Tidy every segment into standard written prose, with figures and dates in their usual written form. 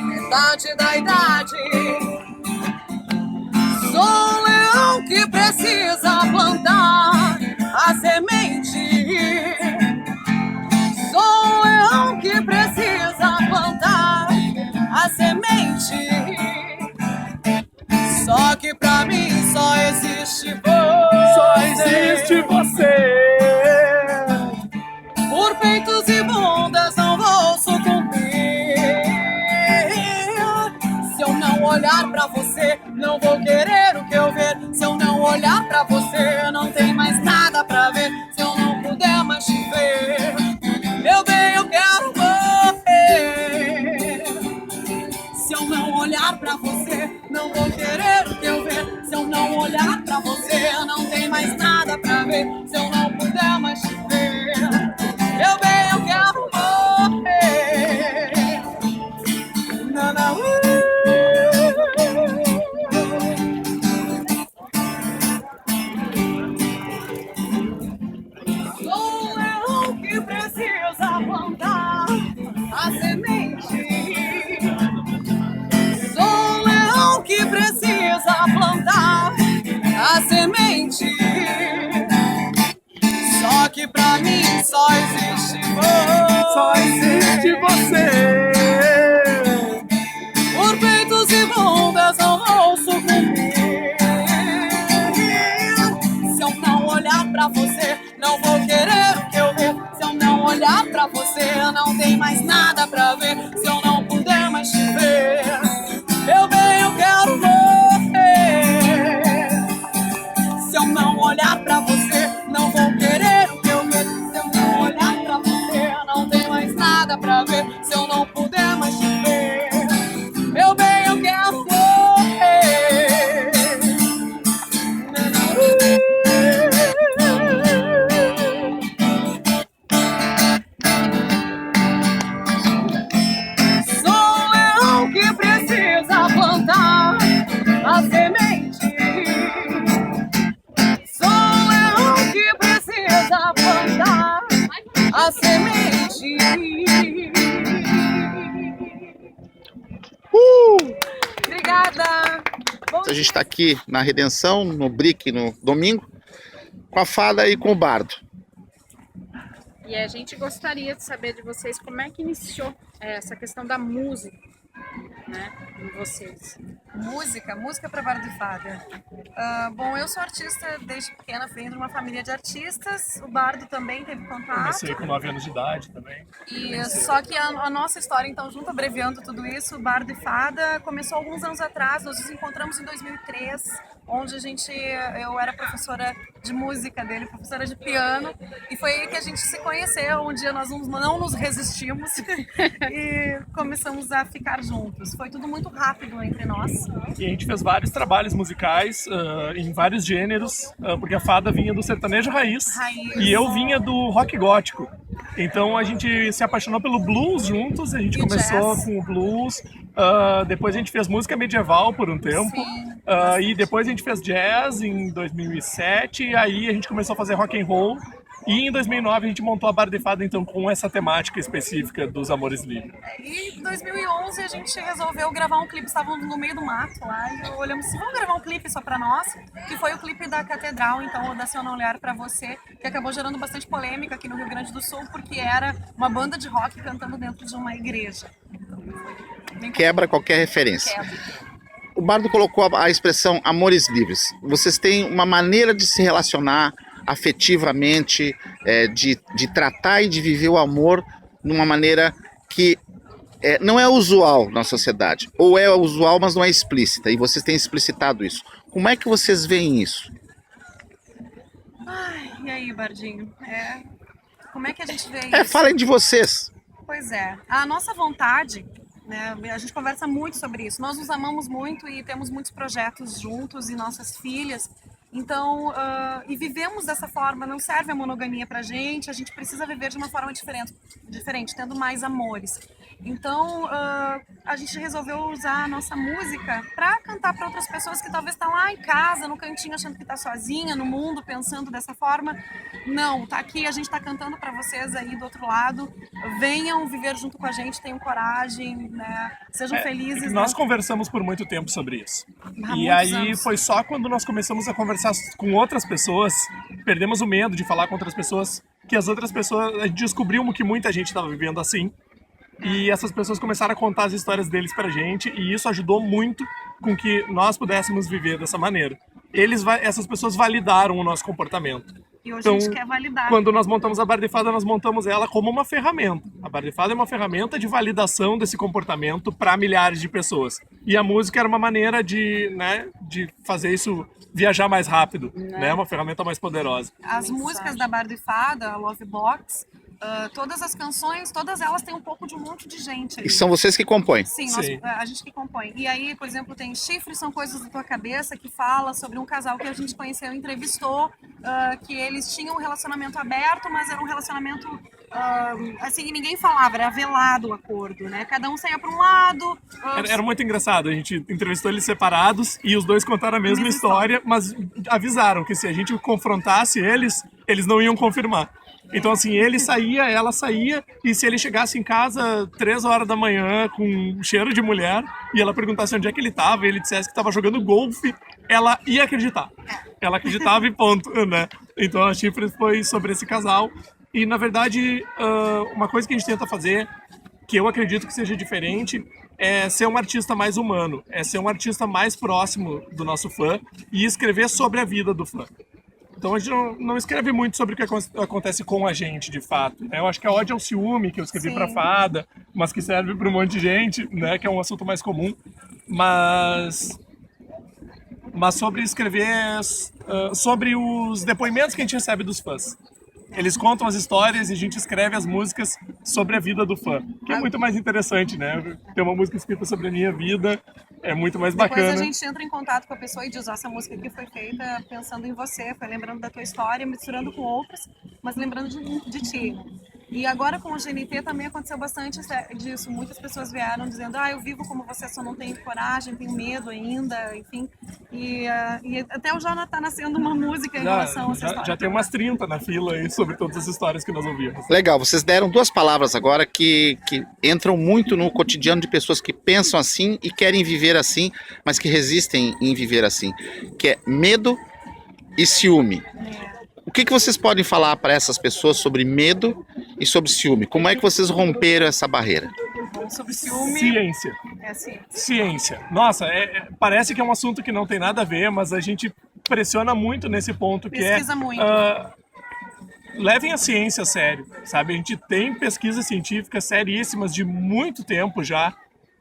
metade da idade. Sou um leão que precisa plantar a semente. Sou um leão que precisa plantar a semente. Só que pra mim só existe você. Só existe você. Por peitos e bundas não vou sucumbir. Se eu não olhar pra você, não vou querer o que eu ver. Se eu não olhar pra você, não tem mais nada pra ver. Se eu não puder mais te ver, meu bem, eu quero morrer. Se eu não olhar pra você, não vou querer o que eu ver. Se eu não olhar pra você, não tem mais nada pra ver. Se eu não puder mais te ver, meu bem, eu quero morrer. Não, não. Sou um leão que precisa plantar a semente. Sou um leão que precisa plantar a semente. Só que pra mim só existe você. Só existe você. Por peitos e bundas não vou sucumbir. Se eu não olhar pra você, não vou querer o que eu ver. Se eu não olhar pra você, não tem mais nada pra ver. Se eu não puder mais te ver, meu bem, eu quero morrer. Se eu não olhar pra você, não vou querer o que eu ver. Se eu não olhar pra você, não tem mais nada pra ver. Se eu não puder mais te ver, meu bem, eu quero morrer. Sou um leão que precisa plantar a semente. Sou um leão que precisa plantar a semente. Obrigada. Bom A gente está aqui na Redenção, no Brick, no domingo, com a Fada e com o Bardo. E a gente gostaria de saber de vocês como é que iniciou essa questão da música, né, em vocês. Música para Bardo e Fada. Bom, eu sou artista desde pequena, venho de uma família de artistas. O Bardo também teve contato. Comecei com 9 anos de idade também. E só que a nossa história, então, junto abreviando tudo isso, Bardo e Fada começou alguns anos atrás. Nós nos encontramos em 2003, onde eu era professora de música dele, professora de piano, e foi aí que a gente se conheceu. Um dia nós não nos resistimos e começamos a ficar juntos. Foi tudo muito rápido entre nós. E a gente fez vários trabalhos musicais em vários gêneros, porque a Fada vinha do sertanejo raiz e eu vinha do rock gótico. Então a gente se apaixonou pelo blues juntos, a gente começou jazz. com o blues, depois a gente fez música medieval por um tempo, e depois a gente fez jazz em 2007, e aí a gente começou a fazer rock and roll, e em 2009 a gente montou a Bardo e Fada, então, com essa temática específica dos Amores Livres. E em 2011 a gente resolveu gravar um clipe, estávamos no meio do mato lá, e olhamos assim, vamos gravar um clipe só pra nós, que foi o clipe da Catedral, então, o da Se Eu Não Olhar Pra Você, que acabou gerando bastante polêmica aqui no Rio Grande do Sul, porque era uma banda de rock cantando dentro de uma igreja. Então, foi bem Quebra qualquer referência. quebra. O Bardo colocou a expressão Amores Livres. Vocês têm uma maneira de se relacionar afetivamente, de tratar e de viver o amor numa maneira que não é usual na sociedade. Ou é usual, mas não é explícita. E vocês têm explicitado isso. Como é que vocês veem isso? Ai, e aí, Bardinho? Como é que a gente vê isso? Falem de vocês. Pois é, a nossa vontade, né, a gente conversa muito sobre isso, nós nos amamos muito e temos muitos projetos juntos e nossas filhas, então, e vivemos dessa forma, não serve a monogamia pra gente, a gente precisa viver de uma forma diferente, tendo mais amores. Então, a gente resolveu usar a nossa música para cantar para outras pessoas que talvez estão lá em casa, no cantinho, achando que está sozinha no mundo, pensando dessa forma. Não, tá aqui, a gente está cantando para vocês aí do outro lado. Venham viver junto com a gente, tenham coragem, né? Sejam felizes. Nós né? conversamos por muito tempo sobre isso. Há E muitos aí anos. foi só quando nós começamos a conversar com outras pessoas, perdemos o medo de falar com outras pessoas, que as outras pessoas, a gente descobriu que muita gente estava vivendo assim. E essas pessoas começaram a contar as histórias deles pra gente, e isso ajudou muito com que nós pudéssemos viver dessa maneira. Essas pessoas validaram o nosso comportamento. E hoje Então, a gente quer validar. quando nós montamos a Bar de Fada, nós montamos ela como uma ferramenta. A Bar de Fada é uma ferramenta de validação desse comportamento para milhares de pessoas. E a música era uma maneira de, né, de fazer isso viajar mais rápido, né? Uma ferramenta mais poderosa. As músicas da Bar de Fada, a Love Box, todas as canções, todas elas têm um pouco de um monte de gente ali. E são vocês que compõem. Sim, Sim. a gente que compõe. E aí, por exemplo, tem Chifres São Coisas da Tua Cabeça, que fala sobre um casal que a gente conheceu e entrevistou, que eles tinham um relacionamento aberto, mas era um relacionamento, assim, ninguém falava, era velado o acordo, né? Cada um saía para um lado. Era muito engraçado, a gente entrevistou eles separados e os dois contaram a mesma história, mas avisaram que se a gente confrontasse eles não iam confirmar. Então, assim, ele saía, ela saía, e se ele chegasse em casa 3 horas da manhã com cheiro de mulher, e ela perguntasse onde é que ele tava, e ele dissesse que tava jogando golfe, ela ia acreditar. Ela acreditava e ponto, né? Então, a Chifres foi sobre esse casal. E, na verdade, uma coisa que a gente tenta fazer, que eu acredito que seja diferente, é ser um artista mais humano, é ser um artista mais próximo do nosso fã e escrever sobre a vida do fã. Então a gente não escreve muito sobre o que acontece com a gente, de fato. Né? Eu acho que a Ode ao Ciúme, que eu escrevi para Fada, mas que serve para um monte de gente, né? Que é um assunto mais comum. Mas sobre escrever sobre os depoimentos que a gente recebe dos fãs. Eles contam as histórias e a gente escreve as músicas sobre a vida do fã. Que é muito mais interessante, né? Ter uma música escrita sobre a minha vida é muito mais bacana. Depois a gente entra em contato com a pessoa e diz, essa música aqui foi feita pensando em você, foi lembrando da tua história, misturando com outras, mas lembrando de ti. E agora com o GNT também aconteceu bastante disso. Muitas pessoas vieram dizendo, eu vivo como você, só não tenho coragem, tenho medo ainda, enfim. E até o Jonathan tá nascendo uma música em relação a essa história. Já tem umas 30 na fila aí sobre todas as histórias que nós ouvimos. Legal, vocês deram 2 palavras agora que entram muito no cotidiano de pessoas que pensam assim e querem viver assim, mas que resistem em viver assim, que é medo e ciúme. O que vocês podem falar para essas pessoas sobre medo e sobre ciúme? Como é que vocês romperam essa barreira? Sobre ciúme. Ciência. É ciência. Ciência. Nossa, parece que é um assunto que não tem nada a ver, mas a gente pressiona muito nesse ponto, que Pesquisa muito. Levem a ciência a sério, sabe? A gente tem pesquisas científicas seríssimas de muito tempo já,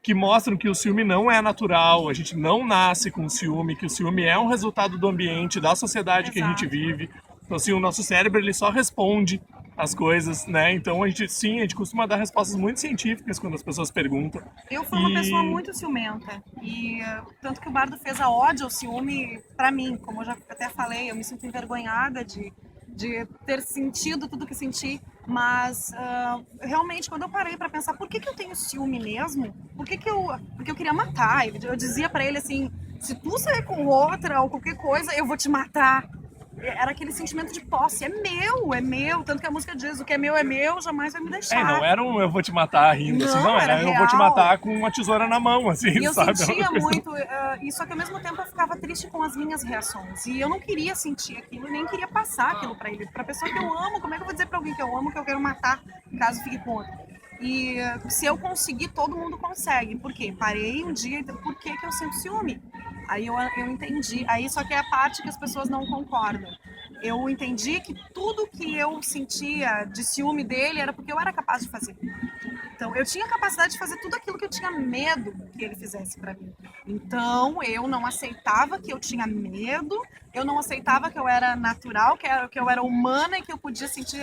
que mostram que o ciúme não é natural, a gente não nasce com ciúme, que o ciúme é um resultado do ambiente, da sociedade que a gente vive. Então, assim, o nosso cérebro, ele só responde as coisas, né? Então, a gente costuma dar respostas muito científicas quando as pessoas perguntam. Eu fui uma pessoa muito ciumenta. E tanto que o Bardo fez a ode ao ciúme pra mim. Como eu já até falei, eu me sinto envergonhada de ter sentido tudo que senti. Mas, realmente, quando eu parei pra pensar, por que eu tenho ciúme mesmo? Porque eu queria matar. Eu dizia pra ele assim, se tu sair com outra ou qualquer coisa, eu vou te matar. Era aquele sentimento de posse, é meu. Tanto que a música diz, o que é meu, jamais vai me deixar. Não era um eu vou te matar rindo, assim, não, era eu real. vou te matar com uma tesoura na mão, assim, e eu sabe? sentia muito, e só que ao mesmo tempo eu ficava triste com as minhas reações. E eu não queria sentir aquilo, nem queria passar aquilo pra ele. Pra pessoa que eu amo, como é que eu vou dizer pra alguém que eu amo, que eu quero matar, caso fique com outro? E se eu conseguir, todo mundo consegue. Por quê? Parei um dia e por que eu sinto ciúme? Aí eu entendi. Aí só que é a parte que as pessoas não concordam. Eu entendi que tudo que eu sentia de ciúme dele era porque eu era capaz de fazer. Então, eu tinha capacidade de fazer tudo aquilo que eu tinha medo que ele fizesse pra mim. Então, eu não aceitava que eu tinha medo, eu não aceitava que eu era natural, que eu era humana e que eu podia sentir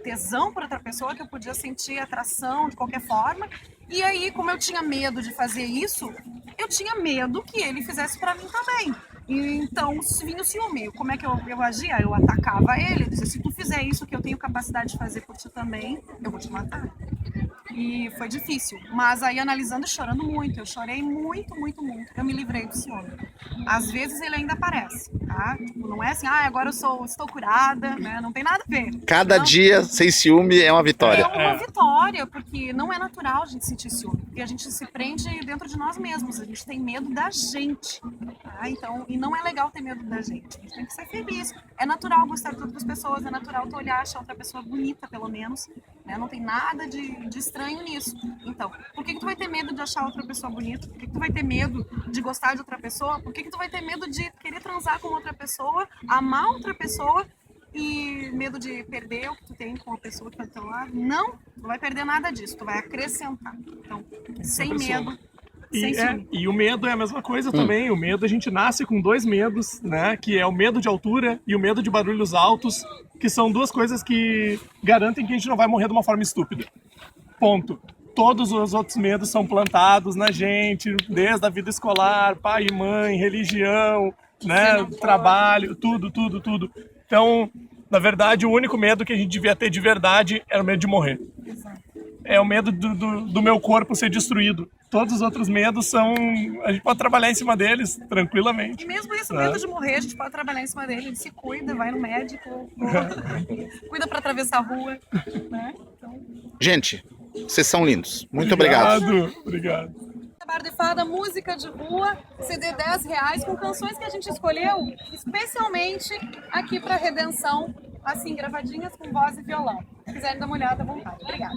tesão por outra pessoa, que eu podia sentir atração de qualquer forma. E aí, como eu tinha medo de fazer isso, eu tinha medo que ele fizesse pra mim também. E então, vinha o ciúme. Como é que eu agia? Eu atacava ele, eu dizia, se tu fizer isso que eu tenho capacidade de fazer por ti também, eu vou te matar. E foi difícil, mas aí analisando e chorando muito, eu chorei muito, muito, muito, eu me livrei do ciúme. Às vezes ele ainda aparece, tá? Tipo, não é assim, agora estou curada, né? Não tem nada a ver. Cada Não. dia sem ciúme é uma vitória. É uma vitória, porque não é natural a gente sentir ciúme, porque a gente se prende dentro de nós mesmos, a gente tem medo da gente, tá? Então, e não é legal ter medo da gente, a gente tem que ser feliz. É natural gostar de outras pessoas, é natural tu olhar, achar outra pessoa bonita, pelo menos, né? Não tem nada de estranho nisso. Então, por que tu vai ter medo de achar outra pessoa bonita? Por que tu vai ter medo de gostar de outra pessoa? Por que tu vai ter medo de querer transar com outra pessoa, amar outra pessoa e medo de perder o que tu tem com a pessoa que tá do teu lado? Não, tu não vai perder nada disso, tu vai acrescentar. Então, sem medo, sem ciúme. E o medo é a mesma coisa também. O medo, a gente nasce com 2 medos, né? Que é o medo de altura e o medo de barulhos altos, que são 2 coisas que garantem que a gente não vai morrer de uma forma estúpida. Ponto. Todos os outros medos são plantados na gente, desde a vida escolar, pai e mãe, religião, né? Trabalho, tudo. Então, na verdade, o único medo que a gente devia ter de verdade era o medo de morrer. É o medo do meu corpo ser destruído. Todos os outros medos são... A gente pode trabalhar em cima deles tranquilamente. E mesmo esse medo de morrer, a gente pode trabalhar em cima dele. Ele se cuida, vai no médico, cuida pra atravessar a rua, né? Então... Gente, vocês são lindos. Muito obrigado. Obrigado. Bar de Fada, música de rua, CD R$10 com canções que a gente escolheu especialmente aqui para Redenção, assim, gravadinhas com voz e violão. Se quiserem dar uma olhada, à vontade. Obrigada.